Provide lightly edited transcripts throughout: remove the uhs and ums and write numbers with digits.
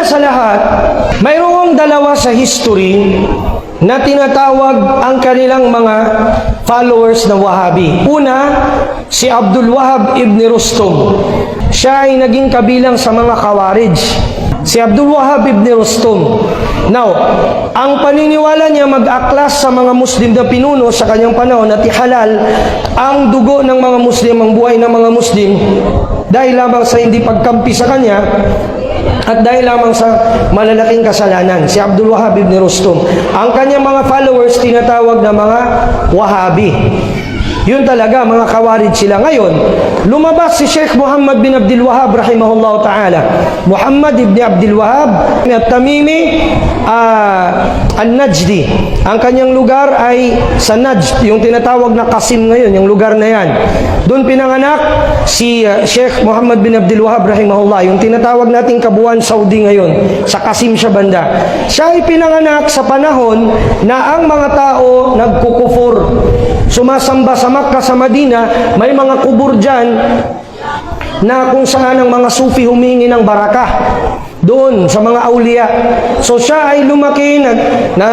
sa lahat, mayroong dalawa sa history na tinatawag ang kanilang mga followers na Wahhabi. Una, si Abdul Wahhab ibn Rustum. Siya ay naging kabilang sa mga Khawarij. Si Abdul Wahhab ibn Rustum. Now, ang paniniwala niya mag-aklas sa mga Muslim na pinuno sa kanyang panahon at ihalal ang dugo ng mga Muslim, ang buhay ng mga Muslim dahil lamang sa hindi pagkampi sa kanya at dahil lamang sa malalaking kasalanan. Si Abdul Wahhab ibn Rustum. Ang kanyang mga followers tinatawag na mga Wahhabi. Yun talaga, mga Khawarij sila. Ngayon, lumabas si Sheikh Muhammad bin Abdul Wahhab rahimahullah ta'ala. Muhammad ibn Abdul Wahhab at-Tamimi al-Najdi. Ang kanyang lugar ay sa Najd, yung tinatawag na Qasim ngayon, yung lugar na yan. Doon pinanganak si Sheikh Muhammad bin Abdul Wahhab rahimahullah, yung tinatawag nating Kabuuan Saudi ngayon, sa Qasim siya banda. Siya ay pinanganak sa panahon na ang mga tao nagkukufur, sumasamba sa Makkah, sa Madina, may mga kubur dyan na kung saan ang mga Sufi humingi ng barakah doon sa mga awliya. So siya ay lumaki, na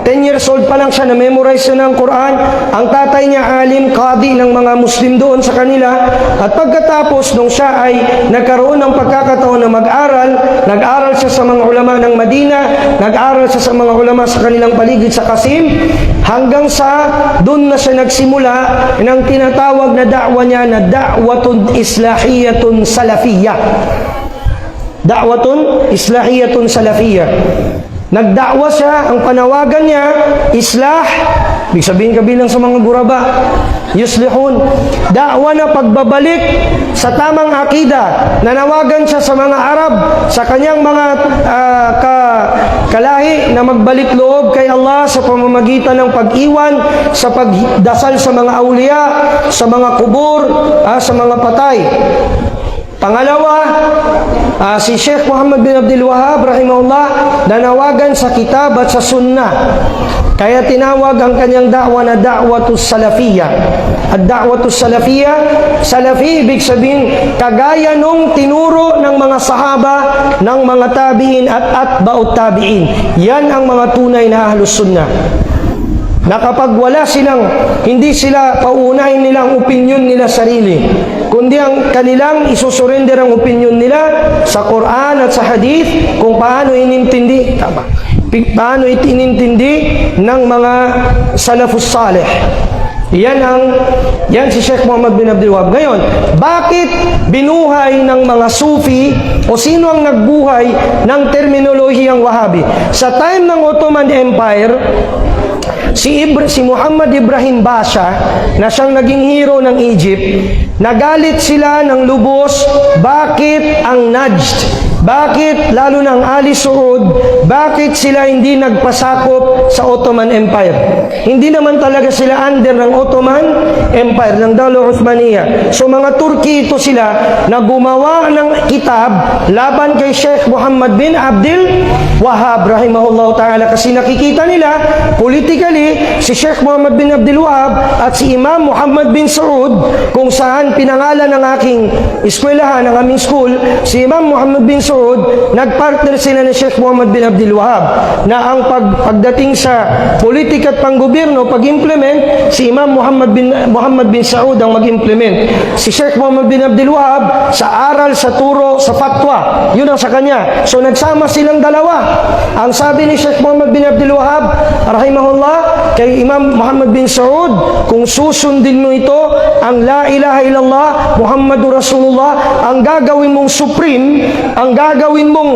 10 years old pa lang siya, na-memorize siya ng Quran. Ang tatay niya alim, qadi ng mga Muslim doon sa kanila. At pagkatapos nung siya ay nagkaroon ng pagkakataon na nag-aral siya sa mga ulama ng Madina, nag-aral siya sa mga ulama sa kanilang paligid sa Qasim, hanggang sa doon na siya nagsimula ng tinatawag na da'wa niya na da'watun islahiyatun salafiyah. Da'watun islahiyatun salafiyah. Nagda'wa siya, ang panawagan niya, islah, ibig sabihin kabilang sa mga guraba, yuslihun. Da'wa na pagbabalik sa tamang akida. Nanawagan siya sa mga Arab, sa kanyang mga kalahi na magbalik loob kay Allah sa pamamagitan ng pag-iwan, sa pagdasal sa mga awliya, sa mga kubur, sa mga patay. Pangalawa, si Sheikh Muhammad bin Abdul Wahhab rahimahullah nanawagan sa kitab at sa sunnah. Kaya tinawag ang kanyang da'wa na da'watus salafiyah. At da'watus salafiyah, salafi ibig sabihin kagaya nung tinuro ng mga sahaba, ng mga tabi'in at atba'ut tabi'in. Yan ang mga tunay na ahlus sunnah. Na kapag wala silang, hindi sila pauunahin nila ang opinyon nila sarili, kundi ang kanilang isusurrender ang opinyon nila sa Quran at sa Hadith, kung paano inintindi ng mga salafus salih. Yan si Sheikh Muhammad bin Abdul Wahhab. Ngayon, bakit binuhay ng mga Sufi o sino ang nagbuhay ng terminolohiyang Wahhabi? Sa time ng Ottoman Empire, si Muhammad Ibrahim Basha, na siyang naging hero ng Egypt, nagalit sila ng lubos. Bakit ang Najd? Bakit lalo ng Ali Saud? Bakit sila hindi nagpasakop sa Ottoman Empire? Hindi naman talaga sila under ng Ottoman Empire, ng Dawla Uthmaniyya. So mga Turki ito sila na gumawa ng kitab laban kay Sheikh Muhammad bin Abdul Wahhab rahimahullah ta'ala, kasi nakikita nila politically si Sheikh Muhammad bin Abdul Wahhab at si Imam Muhammad bin Saud, kung saan pinangalan ng aking eskwelahan, ng aming school, si Imam Muhammad bin Saud, nagpartner sila ni Sheikh Muhammad bin Abdul Wahhab, na ang pagdating sa politika at panggobyerno, pag-implement, si Imam Muhammad bin Saud ang mag-implement. Si Sheikh Muhammad bin Abdul Wahhab sa aral, sa turo, sa fatwa, yun ang sa kanya. So nagsama silang dalawa. Ang sabi ni Sheikh Muhammad bin Abdul Wahhab rahimahullah kay Imam Muhammad bin Saud, kung susundin mo ito, ang la ilaha illallah Muhammadur Rasulullah, ang gagawin mong supreme, ang gagawin mong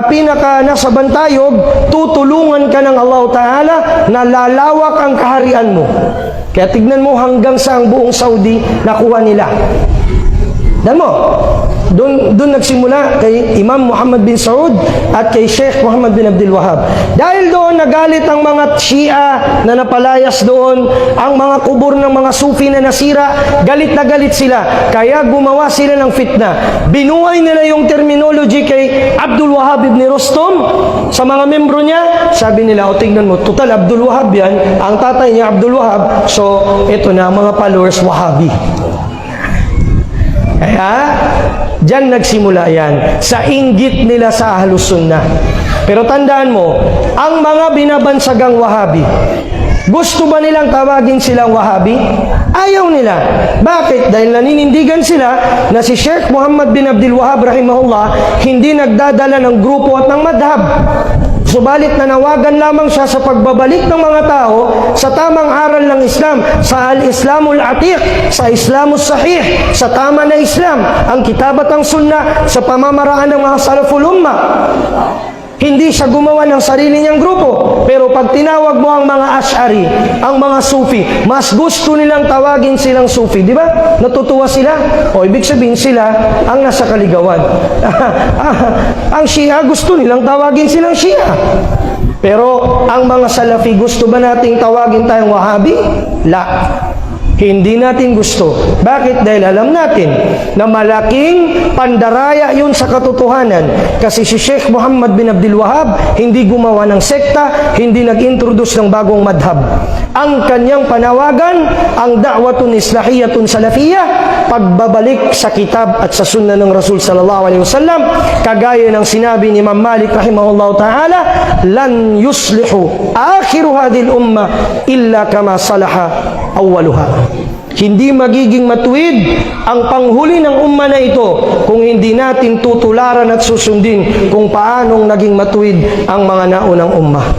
pinaka nasa bantayog, tutulungan ka ng Allah Ta'ala na lalawak ang kaharian mo. Kaya tignan mo hanggang sa ang buong Saudi nakuha nila. Dan mo, doon nagsimula kay Imam Muhammad bin Saud at kay Sheikh Muhammad bin Abdul Wahhab. Dahil doon nagalit ang mga Shia na napalayas doon, ang mga kubur ng mga Sufi na nasira, galit na galit sila. Kaya gumawa sila ng fitna. Binuhay nila yung terminology kay Abdul Wahhab ibn Rustum sa mga membro niya. Sabi nila, o tingnan mo, total Abdul Wahhab yan, ang tatay niya Abdul Wahhab, so ito na mga followers Wahhabi. Kaya, dyan nagsimula yan. Sa inggit nila sa Ahlus Sunnah. Pero tandaan mo, ang mga binabansagang Wahabi, gusto ba nilang tawagin silang Wahabi? Ayaw nila. Bakit? Dahil naninindigan sila na si Sheikh Muhammad bin Abdul Wahhab rahimahullah hindi nagdadala ng grupo at ng madhab. Subalit nanawagan lamang siya sa pagbabalik ng mga tao sa tamang aral ng Islam, sa Al-Islamul Atiq, sa Islamus Sahih, sa tama na Islam, ang kitab at ang sunnah, sa pamamaraan ng mga salaful ummah. Hindi siya gumawa ng sarili niyang grupo. Pero pag tinawag mo ang mga Ash'ari, ang mga Sufi, mas gusto nilang tawagin silang Sufi. Di ba? Natutuwa sila. O ibig sabihin sila ang nasa kaligawan. Ang Shia gusto nilang tawagin silang Shia. Pero ang mga Salafi, gusto ba nating tawagin tayong Wahabi? La. Hindi natin gusto. Bakit? Dahil alam natin na malaking pandaraya yun sa katotohanan. Kasi si Sheikh Muhammad bin Abdul Wahhab hindi gumawa ng sekta, hindi nag-introduce ng bagong madhab. Ang kanyang panawagan, ang da'watun islahiyatun salafiyah, pagbabalik sa kitab at sa sunnah ng Rasul sallallahu alaihi wasallam, kagaya ng sinabi ni Imam Malik rahimahullah ta'ala, lan yuslihu akhiru hadhil umma illa kama salaha awwaluha. Hindi magiging matuwid ang panghuli ng umma na ito kung hindi natin tutularan at susundin kung paanong naging matuwid ang mga naunang umma.